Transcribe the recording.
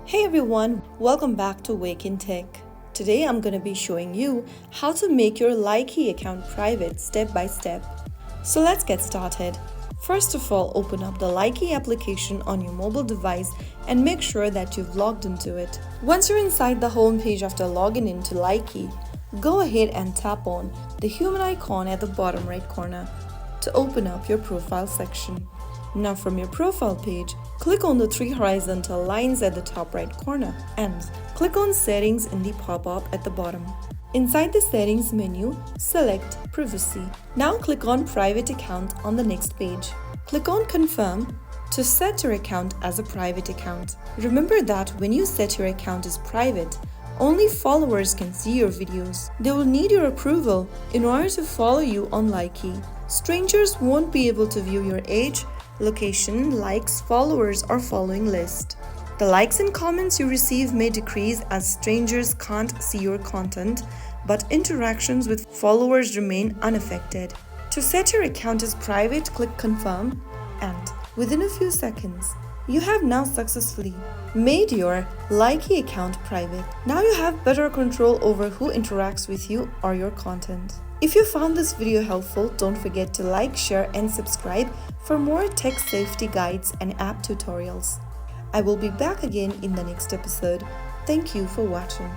Hey everyone, welcome back to Wake&Tech. Today I'm going to be showing you how to make your Likee account private step by step. So let's get started. First of all, open up the Likee application on your mobile device and make sure that you've logged into it. Once you're inside the home page after logging into Likee, go ahead and tap on the human icon at the bottom right corner to open up your profile section. Now from your profile page, click on the three horizontal lines at the top right corner and click on Settings in the pop-up at the bottom. Inside the Settings menu, select Privacy. Now click on Private Account on the next page. Click on Confirm to set your account as a private account. Remember that when you set your account as private, only followers can see your videos. They will need your approval in order to follow you on Likee. Strangers won't be able to view your age, location, likes, followers, or following list. The likes and comments you receive may decrease as strangers can't see your content, but interactions with followers remain unaffected. To set your account as private, click Confirm, and within a few seconds, you have now successfully made your Likee account private. Now you have better control over who interacts with you or your content. If you found this video helpful, don't forget to like, share, and subscribe for more tech safety guides and app tutorials. I will be back again in the next episode. Thank you for watching.